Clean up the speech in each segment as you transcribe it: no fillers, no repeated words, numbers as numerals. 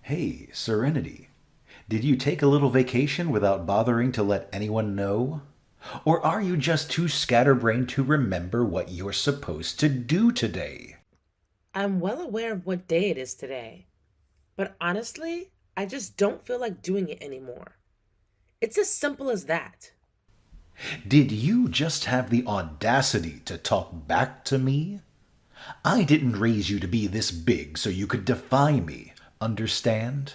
Hey, Serenity. Did you take a little vacation without bothering to let anyone know? Or are you just too scatterbrained to remember what you're supposed to do today? I'm well aware of what day it is today, but honestly, I just don't feel like doing it anymore. It's as simple as that. Did you just have the audacity to talk back to me? I didn't raise you to be this big so you could defy me, understand?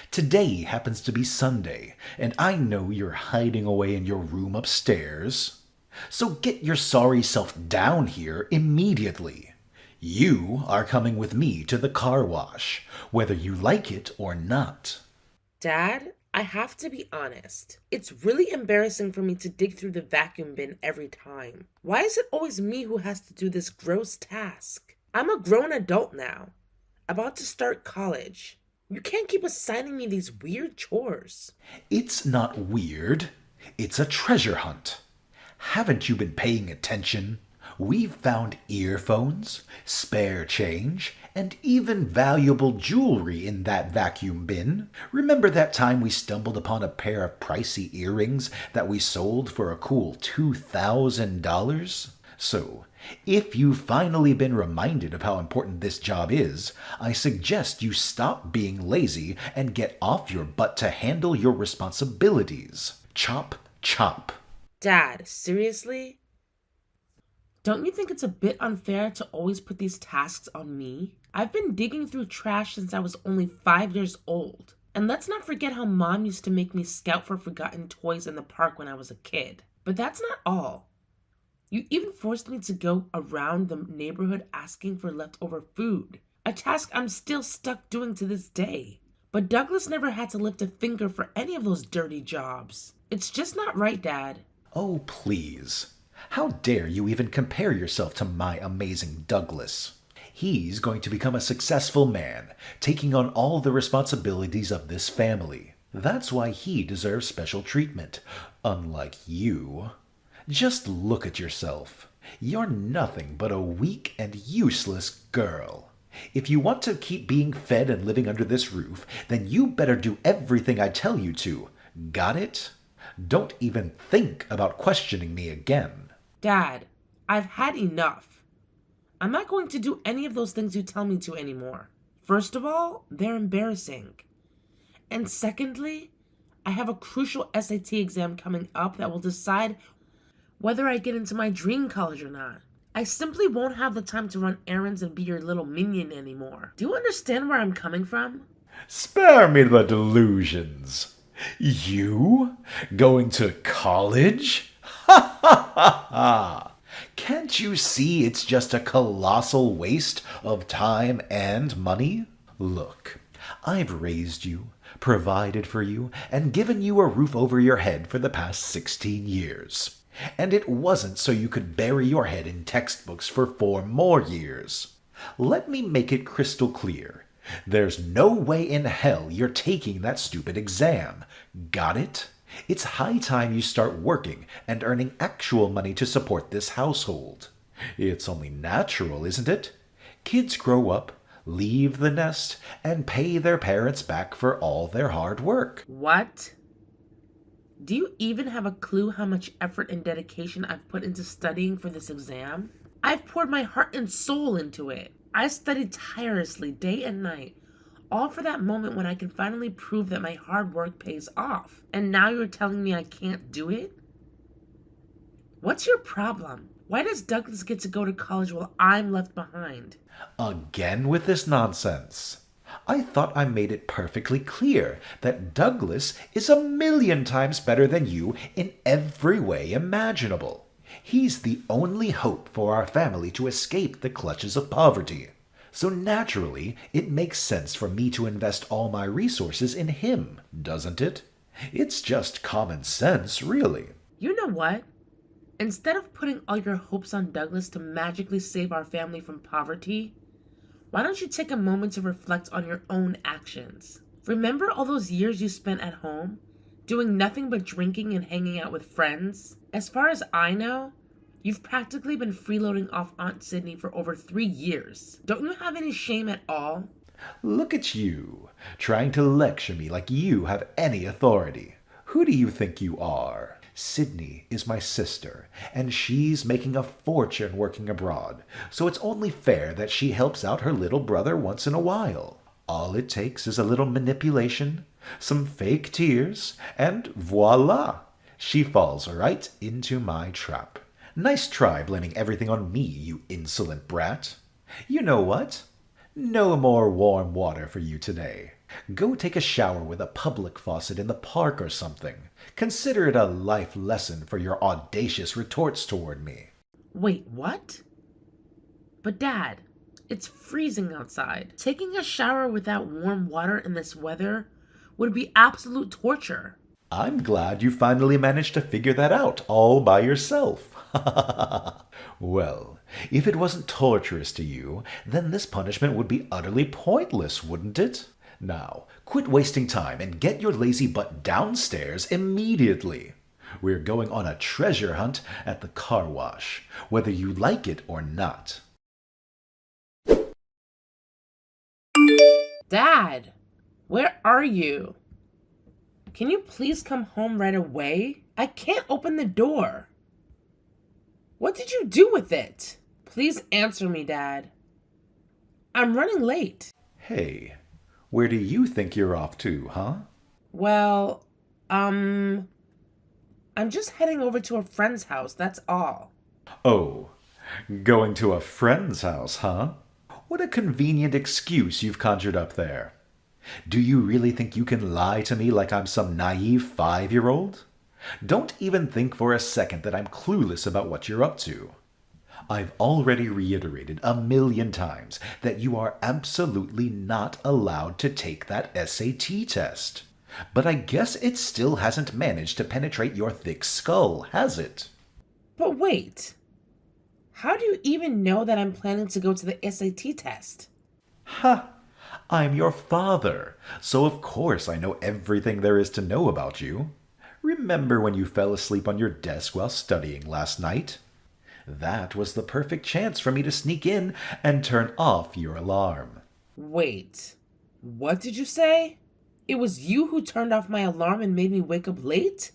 Today happens to be Sunday, and I know you're hiding away in your room upstairs. So get your sorry self down here immediately. You are coming with me to the car wash, whether you like it or not. Dad, I have to be honest. It's really embarrassing for me to dig through the vacuum bin every time. Why is it always me who has to do this gross task? I'm a grown adult now, about to start college. You can't keep assigning me these weird chores. It's not weird, it's a treasure hunt. Haven't you been paying attention? We've found earphones, spare change, and even valuable jewelry in that vacuum bin. Remember that time we stumbled upon a pair of pricey earrings that we sold for a cool $2,000? So, if you've finally been reminded of how important this job is, I suggest you stop being lazy and get off your butt to handle your responsibilities. Chop, chop. Dad, seriously? Don't you think it's a bit unfair to always put these tasks on me? I've been digging through trash since I was only 5 years old. And let's not forget how mom used to make me scout for forgotten toys in the park when I was a kid. But that's not all. You even forced me to go around the neighborhood asking for leftover food, a task I'm still stuck doing to this day. But Douglas never had to lift a finger for any of those dirty jobs. It's just not right, Dad. Oh, please. How dare you even compare yourself to my amazing Douglas? He's going to become a successful man, taking on all the responsibilities of this family. That's why he deserves special treatment, unlike you. Just look at yourself. You're nothing but a weak and useless girl. If you want to keep being fed and living under this roof, then you better do everything I tell you to. Got it? Don't even think about questioning me again. Dad, I've had enough. I'm not going to do any of those things you tell me to anymore. First of all, they're embarrassing. And secondly, I have a crucial SAT exam coming up that will decide whether I get into my dream college or not. I simply won't have the time to run errands and be your little minion anymore. Do you understand where I'm coming from? Spare me the delusions. You? Going to college? Ha ha ha ha! Can't you see it's just a colossal waste of time and money? Look, I've raised you, provided for you, and given you a roof over your head for the past 16 years. And it wasn't so you could bury your head in textbooks for 4 more years. Let me make it crystal clear. There's no way in hell you're taking that stupid exam. Got it? It's high time you start working and earning actual money to support this household. It's only natural, isn't it? Kids grow up, leave the nest, and pay their parents back for all their hard work. What? Do you even have a clue how much effort and dedication I've put into studying for this exam? I've poured my heart and soul into it. I studied tirelessly day and night, all for that moment when I can finally prove that my hard work pays off. And now you're telling me I can't do it? What's your problem? Why does Douglas get to go to college while I'm left behind? Again with this nonsense. I thought I made it perfectly clear that Douglas is a million times better than you in every way imaginable. He's the only hope for our family to escape the clutches of poverty. So naturally, it makes sense for me to invest all my resources in him, doesn't it? It's just common sense, really. You know what? Instead of putting all your hopes on Douglas to magically save our family from poverty, why don't you take a moment to reflect on your own actions? Remember all those years you spent at home, doing nothing but drinking and hanging out with friends? As far as I know, you've practically been freeloading off Aunt Sydney for over 3 years. Don't you have any shame at all? Look at you, trying to lecture me like you have any authority. Who do you think you are? Sydney is my sister, and she's making a fortune working abroad, so it's only fair that she helps out her little brother once in a while. All it takes is a little manipulation, some fake tears, and voila! She falls right into my trap. Nice try blaming everything on me, you insolent brat. You know what? No more warm water for you today. Go take a shower with a public faucet in the park or something. Consider it a life lesson for your audacious retorts toward me. Wait, what? But Dad, it's freezing outside. Taking a shower without warm water in this weather would be absolute torture. I'm glad you finally managed to figure that out all by yourself. Well, if it wasn't torturous to you, then this punishment would be utterly pointless, wouldn't it? Now, quit wasting time and get your lazy butt downstairs immediately. We're going on a treasure hunt at the car wash, whether you like it or not. Dad, where are you? Can you please come home right away? I can't open the door. What did you do with it? Please answer me, Dad. I'm running late. Hey, where do you think you're off to, huh? Well, I'm just heading over to a friend's house, that's all. Oh, going to a friend's house, huh? What a convenient excuse you've conjured up there. Do you really think you can lie to me like I'm some naive 5-year-old? Don't even think for a second that I'm clueless about what you're up to. I've already reiterated 1,000,000 times that you are absolutely not allowed to take that SAT test. But I guess it still hasn't managed to penetrate your thick skull, has it? But wait, how do you even know that I'm planning to go to the SAT test? Ha! I'm your father, so of course I know everything there is to know about you. Remember when you fell asleep on your desk while studying last night? That was the perfect chance for me to sneak in and turn off your alarm. Wait, what did you say? It was you who turned off my alarm and made me wake up late?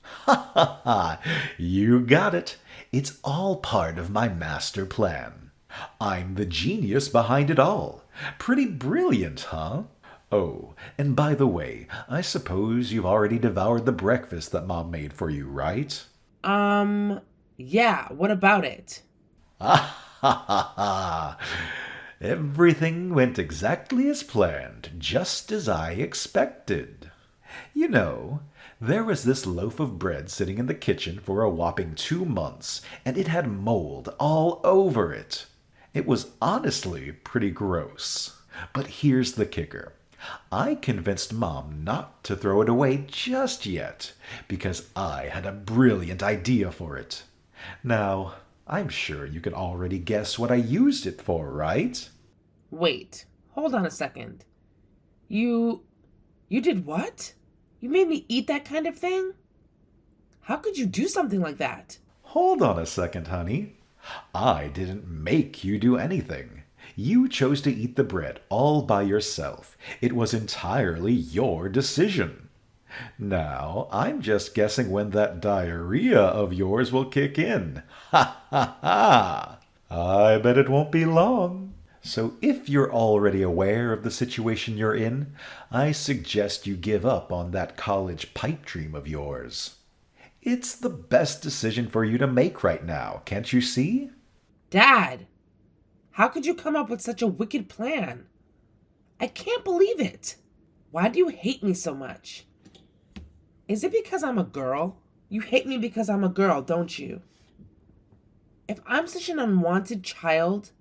Ha ha ha! You got it. It's all part of my master plan. I'm the genius behind it all. Pretty brilliant, huh? Oh, and by the way, I suppose you've already devoured the breakfast that Mom made for you, right? Yeah, what about it? Ah ha ha ha! Everything went exactly as planned, just as I expected. You know, there was this loaf of bread sitting in the kitchen for a whopping 2 months, and it had mold all over it. It was honestly pretty gross. But here's the kicker. I convinced Mom not to throw it away just yet, because I had a brilliant idea for it. Now, I'm sure you can already guess what I used it for, right? Wait, hold on a second. You did what? You made me eat that kind of thing? How could you do something like that? Hold on a second, honey. I didn't make you do anything. You chose to eat the bread all by yourself. It was entirely your decision. Now, I'm just guessing when that diarrhea of yours will kick in. Ha ha ha! I bet it won't be long. So if you're already aware of the situation you're in, I suggest you give up on that college pipe dream of yours. It's the best decision for you to make right now, can't you see? Dad, how could you come up with such a wicked plan? I can't believe it. Why do you hate me so much? Is it because I'm a girl? You hate me because I'm a girl, don't you? If I'm such an unwanted child,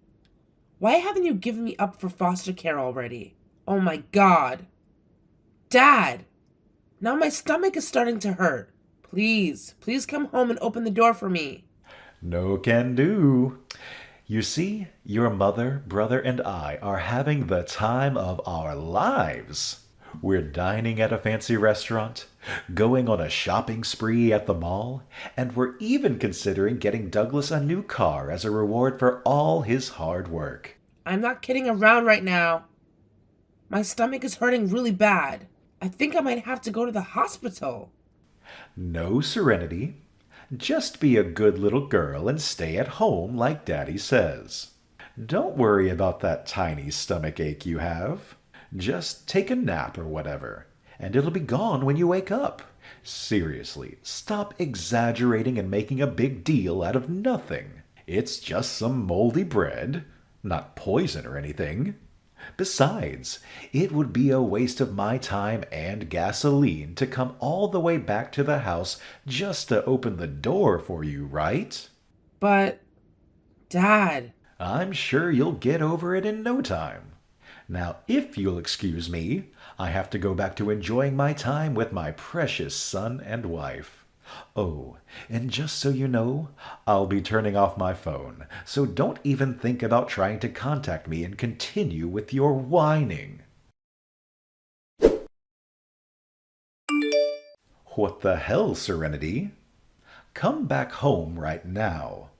why haven't you given me up for foster care already? Oh my God. Dad, now my stomach is starting to hurt. Please come home and open the door for me. No can do. You see, your mother, brother, and I are having the time of our lives. We're dining at a fancy restaurant, going on a shopping spree at the mall, and we're even considering getting Douglas a new car as a reward for all his hard work. I'm not kidding around right now. My stomach is hurting really bad. I think I might have to go to the hospital. No, Serenity. Just be a good little girl and stay at home like Daddy says. Don't worry about that tiny stomach ache you have. Just take a nap or whatever, and it'll be gone when you wake up. Seriously, stop exaggerating and making a big deal out of nothing. It's just some moldy bread, not poison or anything. Besides, it would be a waste of my time and gasoline to come all the way back to the house just to open the door for you, right? But, Dad, I'm sure you'll get over it in no time. Now, if you'll excuse me, I have to go back to enjoying my time with my precious son and wife. Oh, and just so you know, I'll be turning off my phone, so don't even think about trying to contact me and continue with your whining. What the hell, Serenity? Come back home right now.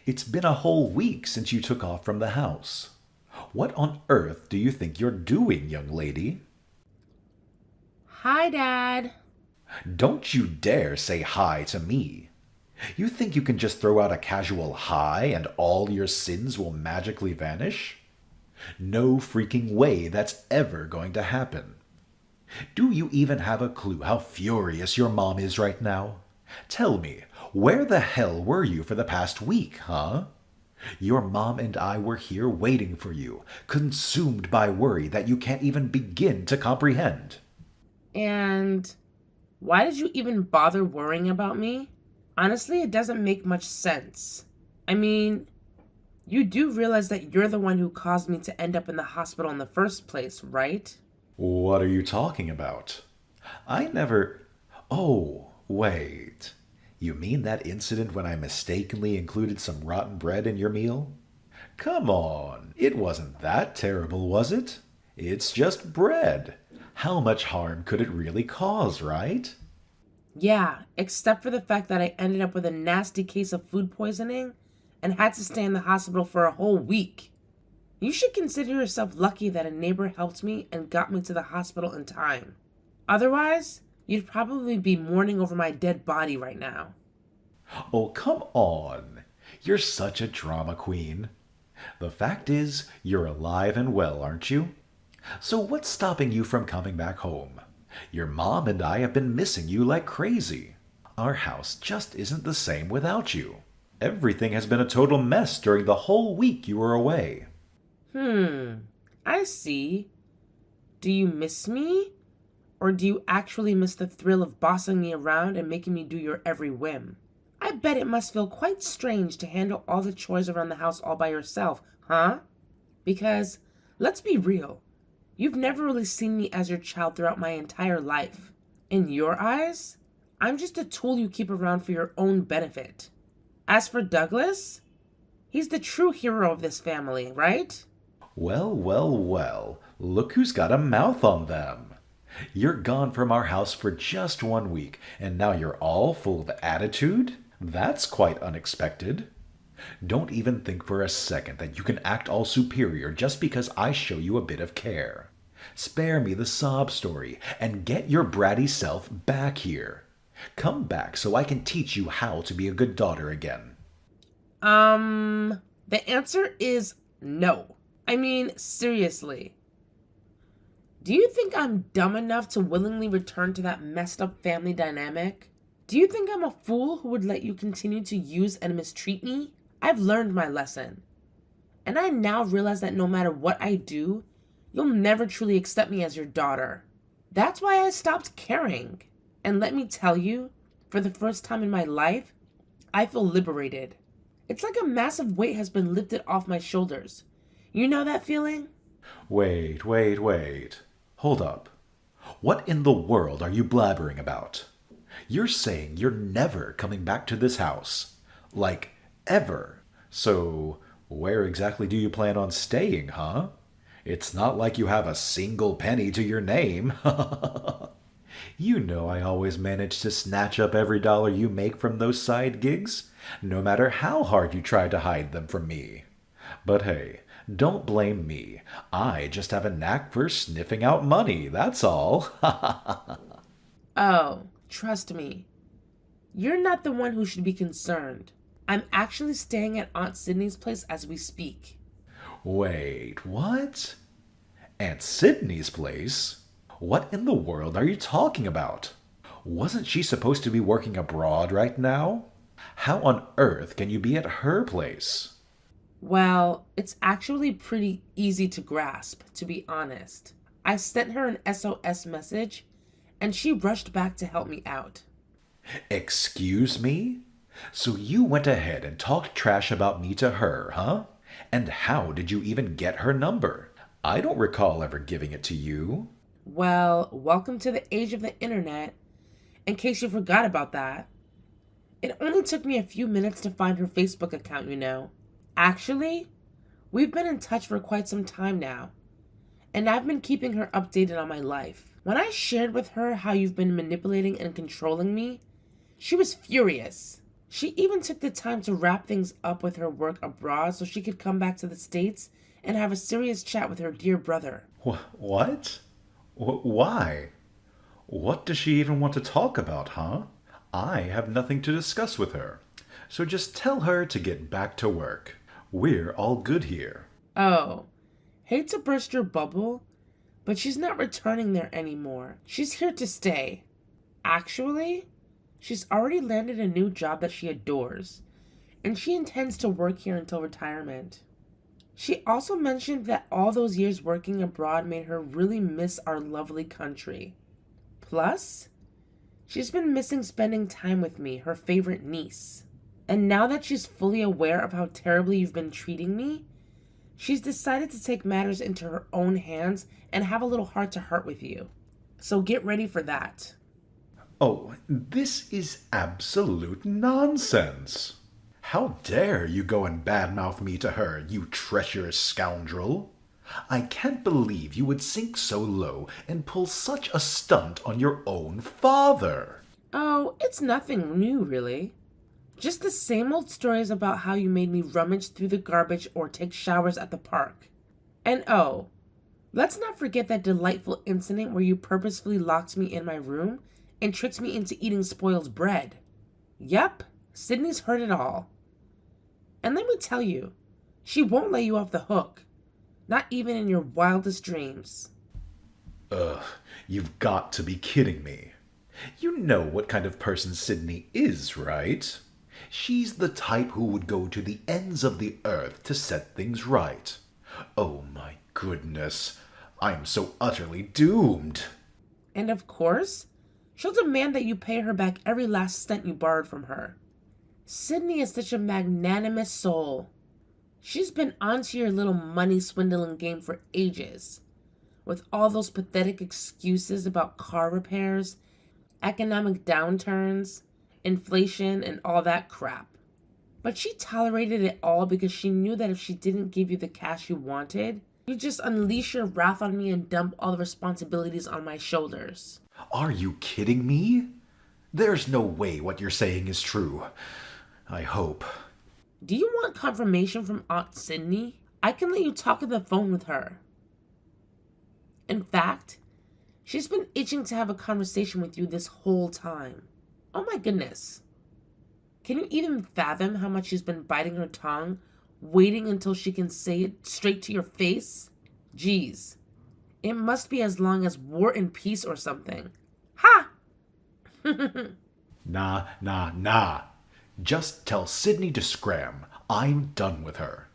It's been a whole week since you took off from the house. What on earth do you think you're doing, young lady? Hi, Dad. Don't you dare say hi to me. You think you can just throw out a casual hi and all your sins will magically vanish? No freaking way that's ever going to happen. Do you even have a clue how furious your mom is right now? Tell me, where the hell were you for the past week, huh? Your mom and I were here waiting for you, consumed by worry that you can't even begin to comprehend. And why did you even bother worrying about me? Honestly, it doesn't make much sense. I mean, you do realize that you're the one who caused me to end up in the hospital in the first place, right? What are you talking about? I never... Oh, wait. You mean that incident when I mistakenly included some rotten bread in your meal? Come on, it wasn't that terrible, was it? It's just bread. How much harm could it really cause, right? Yeah, except for the fact that I ended up with a nasty case of food poisoning and had to stay in the hospital for a whole week. You should consider yourself lucky that a neighbor helped me and got me to the hospital in time. Otherwise, you'd probably be mourning over my dead body right now. Oh, come on. You're such a drama queen. The fact is, you're alive and well, aren't you? So what's stopping you from coming back home? Your mom and I have been missing you like crazy. Our house just isn't the same without you. Everything has been a total mess during the whole week you were away. I see. Do you miss me? Or do you actually miss the thrill of bossing me around and making me do your every whim? I bet it must feel quite strange to handle all the chores around the house all by yourself, huh? Because, let's be real, you've never really seen me as your child throughout my entire life. In your eyes, I'm just a tool you keep around for your own benefit. As for Douglas, he's the true hero of this family, right? Well, well, well, look who's got a mouth on them. You're gone from our house for just 1 week, and now you're all full of attitude? That's quite unexpected. Don't even think for a second that you can act all superior just because I show you a bit of care. Spare me the sob story and get your bratty self back here. Come back so I can teach you how to be a good daughter again. The answer is no. I mean, seriously. Do you think I'm dumb enough to willingly return to that messed up family dynamic? Do you think I'm a fool who would let you continue to use and mistreat me? I've learned my lesson. And I now realize that no matter what I do, you'll never truly accept me as your daughter. That's why I stopped caring. And let me tell you, for the first time in my life, I feel liberated. It's like a massive weight has been lifted off my shoulders. You know that feeling? Wait. Hold up. What in the world are you blabbering about? You're saying you're never coming back to this house. Like, ever. So, where exactly do you plan on staying, huh? It's not like you have a single penny to your name. You know I always manage to snatch up every dollar you make from those side gigs, no matter how hard you try to hide them from me. But hey, Don't blame me. I just have a knack for sniffing out money, that's all. Oh, trust me. You're not the one who should be concerned. I'm actually staying at Aunt Sydney's place as we speak. Wait, what? Aunt Sydney's place? What in the world are you talking about? Wasn't she supposed to be working abroad right now? How on earth can you be at her place? Well, it's actually pretty easy to grasp, to be honest. I sent her an SOS message, and she rushed back to help me out. Excuse me? So you went ahead and talked trash about me to her, huh? And how did you even get her number? I don't recall ever giving it to you. Well, welcome to the age of the internet, in case you forgot about that. It only took me a few minutes to find her Facebook account, you know. Actually, we've been in touch for quite some time now, and I've been keeping her updated on my life. When I shared with her how you've been manipulating and controlling me, she was furious. She even took the time to wrap things up with her work abroad so she could come back to the States and have a serious chat with her dear brother. What? Why? What does she even want to talk about, huh? I have nothing to discuss with her. So just tell her to get back to work. We're all good here. Oh, hate to burst your bubble, but she's not returning there anymore. She's here to stay. Actually, she's already landed a new job that she adores, and she intends to work here until retirement. She also mentioned that all those years working abroad made her really miss our lovely country. Plus, she's been missing spending time with me, her favorite niece. And now that she's fully aware of how terribly you've been treating me, she's decided to take matters into her own hands and have a little heart-to-heart with you. So get ready for that. Oh, this is absolute nonsense. How dare you go and badmouth me to her, you treacherous scoundrel? I can't believe you would sink so low and pull such a stunt on your own father. Oh, it's nothing new, really. Just the same old stories about how you made me rummage through the garbage or take showers at the park. And oh, let's not forget that delightful incident where you purposefully locked me in my room and tricked me into eating spoiled bread. Yep, Sydney's heard it all. And let me tell you, she won't let you off the hook. Not even in your wildest dreams. Ugh, you've got to be kidding me. You know what kind of person Sydney is, right? She's the type who would go to the ends of the earth to set things right. Oh my goodness, I'm so utterly doomed. And of course, she'll demand that you pay her back every last cent you borrowed from her. Sydney is such a magnanimous soul. She's been onto your little money swindling game for ages, with all those pathetic excuses about car repairs, economic downturns, inflation, and all that crap. But she tolerated it all because she knew that if she didn't give you the cash you wanted, you'd just unleash your wrath on me and dump all the responsibilities on my shoulders. Are you kidding me? There's no way what you're saying is true. I hope. Do you want confirmation from Aunt Sydney? I can let you talk on the phone with her. In fact, she's been itching to have a conversation with you this whole time. Oh my goodness. Can you even fathom how much she's been biting her tongue, waiting until she can say it straight to your face? Geez, it must be as long as War and Peace or something. Ha! Nah. Just tell Sydney to scram. I'm done with her.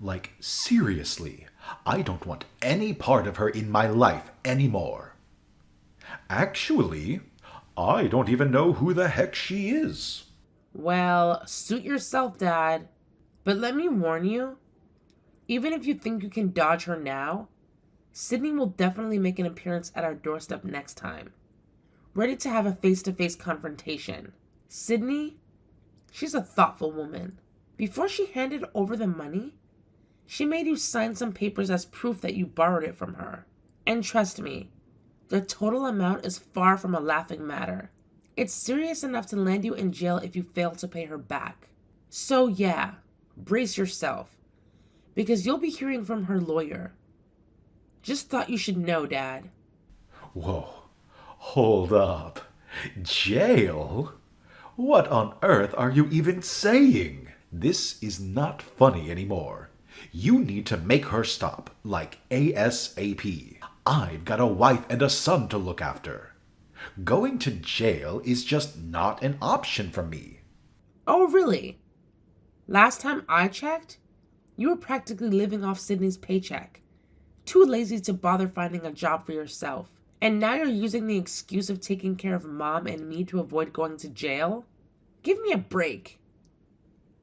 Like, seriously, I don't want any part of her in my life anymore. Actually, I don't even know who the heck she is. Well, suit yourself, Dad. But let me warn you, even if you think you can dodge her now, Sydney will definitely make an appearance at our doorstep next time, ready to have a face-to-face confrontation. Sydney, she's a thoughtful woman. Before she handed over the money, she made you sign some papers as proof that you borrowed it from her. And trust me, the total amount is far from a laughing matter. It's serious enough to land you in jail if you fail to pay her back. So yeah, brace yourself, because you'll be hearing from her lawyer. Just thought you should know, Dad. Whoa, hold up. Jail? What on earth are you even saying? This is not funny anymore. You need to make her stop, like ASAP. I've got a wife and a son to look after. Going to jail is just not an option for me. Oh, really? Last time I checked, you were practically living off Sydney's paycheck. Too lazy to bother finding a job for yourself. And now you're using the excuse of taking care of Mom and me to avoid going to jail? Give me a break.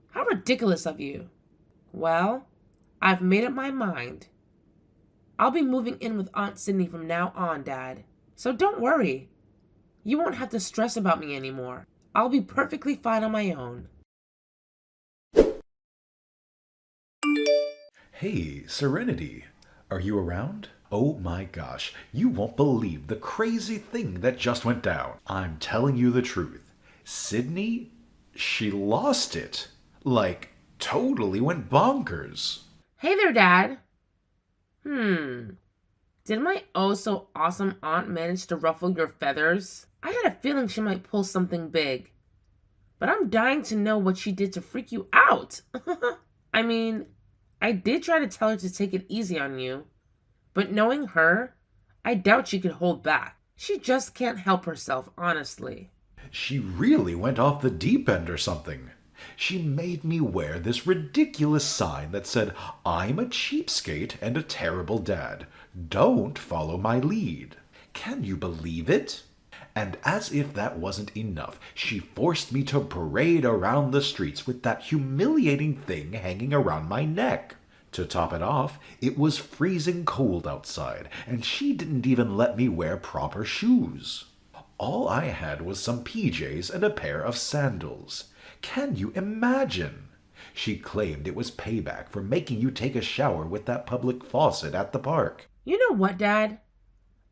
How ridiculous of you. Well, I've made up my mind. I'll be moving in with Aunt Sydney from now on, Dad. So don't worry. You won't have to stress about me anymore. I'll be perfectly fine on my own. Hey, Serenity, are you around? Oh my gosh, you won't believe the crazy thing that just went down. I'm telling you the truth. Sydney, she lost it. Like, totally went bonkers. Hey there, Dad. Did my oh so awesome aunt manage to ruffle your feathers? I had a feeling she might pull something big. But I'm dying to know what she did to freak you out. I mean, I did try to tell her to take it easy on you. But knowing her, I doubt she could hold back. She just can't help herself, honestly. She really went off the deep end or something. She made me wear this ridiculous sign that said, "I'm a cheapskate and a terrible dad. Don't follow my lead." Can you believe it? And as if that wasn't enough, she forced me to parade around the streets with that humiliating thing hanging around my neck. To top it off, it was freezing cold outside, and she didn't even let me wear proper shoes. All I had was some PJs and a pair of sandals. Can you imagine? She claimed it was payback for making you take a shower with that public faucet at the park. You know what, Dad?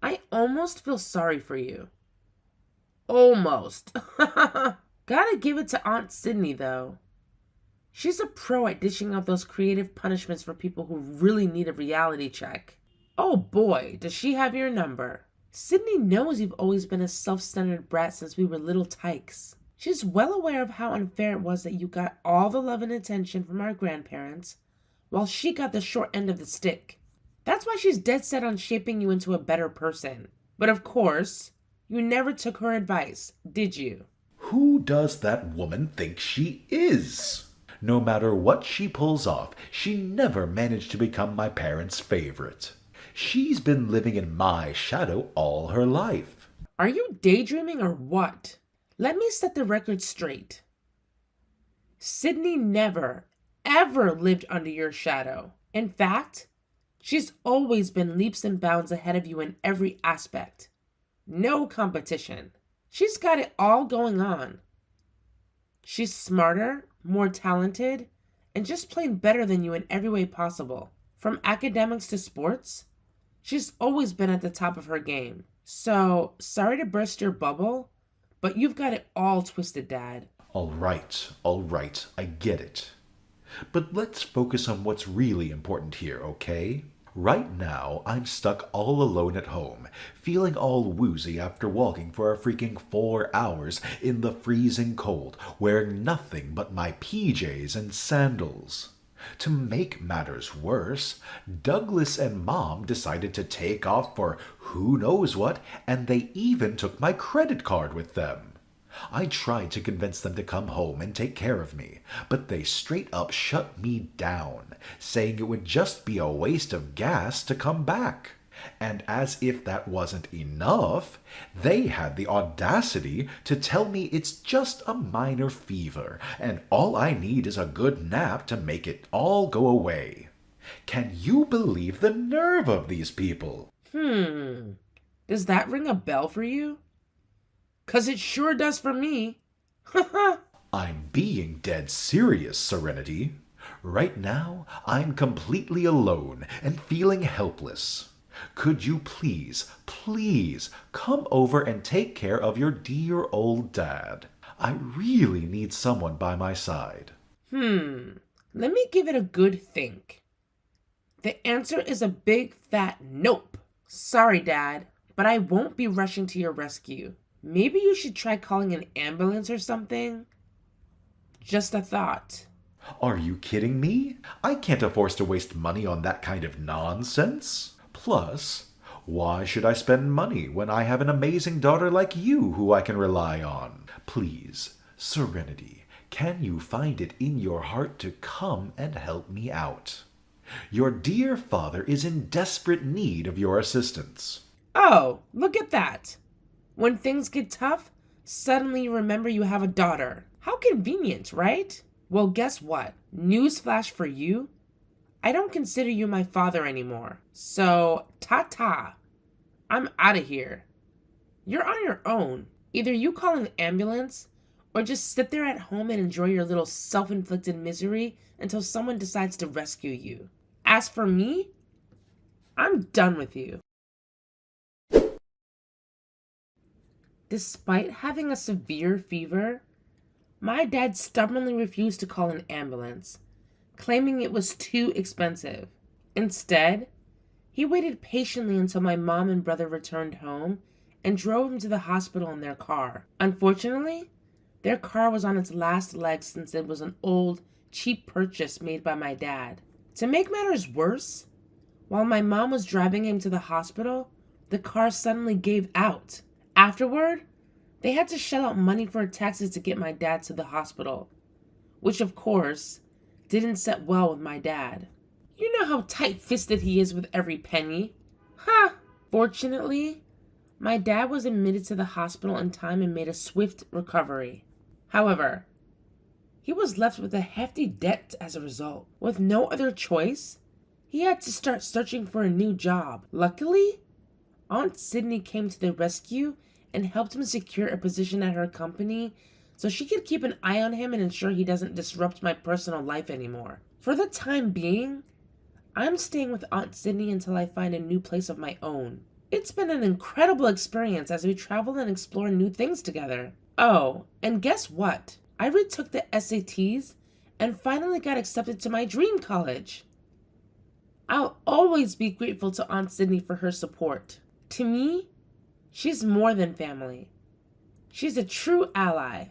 I almost feel sorry for you. Almost. Gotta give it to Aunt Sydney, though. She's a pro at dishing out those creative punishments for people who really need a reality check. Oh boy, does she have your number. Sydney knows you've always been a self-centered brat since we were little tykes. She's well aware of how unfair it was that you got all the love and attention from our grandparents, while she got the short end of the stick. That's why she's dead set on shaping you into a better person. But of course, you never took her advice, did you? Who does that woman think she is? No matter what she pulls off, she never managed to become my parents' favorite. She's been living in my shadow all her life. Are you daydreaming or what? Let me set the record straight. Sydney never, ever lived under your shadow. In fact, she's always been leaps and bounds ahead of you in every aspect. No competition. She's got it all going on. She's smarter, more talented, and just plain better than you in every way possible. From academics to sports, she's always been at the top of her game. So, sorry to burst your bubble, but you've got it all twisted, Dad. All right, I get it. But let's focus on what's really important here, okay? Right now, I'm stuck all alone at home, feeling all woozy after walking for a freaking 4 hours in the freezing cold, wearing nothing but my PJs and sandals. To make matters worse, Douglas and Mom decided to take off for who knows what, and they even took my credit card with them. I tried to convince them to come home and take care of me, but they straight up shut me down, saying it would just be a waste of gas to come back. And as if that wasn't enough, they had the audacity to tell me it's just a minor fever, and all I need is a good nap to make it all go away. Can you believe the nerve of these people? Does that ring a bell for you? 'Cause it sure does for me. I'm being dead serious, Serenity. Right now, I'm completely alone and feeling helpless. Could you please come over and take care of your dear old dad? I really need someone by my side. Let me give it a good think. The answer is a big fat nope. Sorry, Dad, but I won't be rushing to your rescue. Maybe you should try calling an ambulance or something. Just a thought. Are you kidding me? I can't afford to waste money on that kind of nonsense. Plus, why should I spend money when I have an amazing daughter like you who I can rely on? Please, Serenity, can you find it in your heart to come and help me out? Your dear father is in desperate need of your assistance. Oh, look at that. When things get tough, suddenly you remember you have a daughter. How convenient, right? Well, guess what? Newsflash for you. I don't consider you my father anymore. So, ta-ta. I'm out of here. You're on your own. Either you call an ambulance, or just sit there at home and enjoy your little self-inflicted misery until someone decides to rescue you. As for me, I'm done with you. Despite having a severe fever, my dad stubbornly refused to call an ambulance, claiming it was too expensive. Instead, he waited patiently until my mom and brother returned home and drove him to the hospital in their car. Unfortunately, their car was on its last legs since it was an old, cheap purchase made by my dad. To make matters worse, while my mom was driving him to the hospital, the car suddenly gave out. Afterward, they had to shell out money for a taxi to get my dad to the hospital, which of course didn't set well with my dad. You know how tight-fisted he is with every penny. Ha! Fortunately, my dad was admitted to the hospital in time and made a swift recovery. However, he was left with a hefty debt as a result. With no other choice, he had to start searching for a new job. Luckily, Aunt Sydney came to the rescue and helped him secure a position at her company so she could keep an eye on him and ensure he doesn't disrupt my personal life anymore. For the time being, I'm staying with Aunt Sydney until I find a new place of my own. It's been an incredible experience as we travel and explore new things together. Oh, and guess what? I retook the SATs and finally got accepted to my dream college. I'll always be grateful to Aunt Sydney for her support. To me, she's more than family. She's a true ally.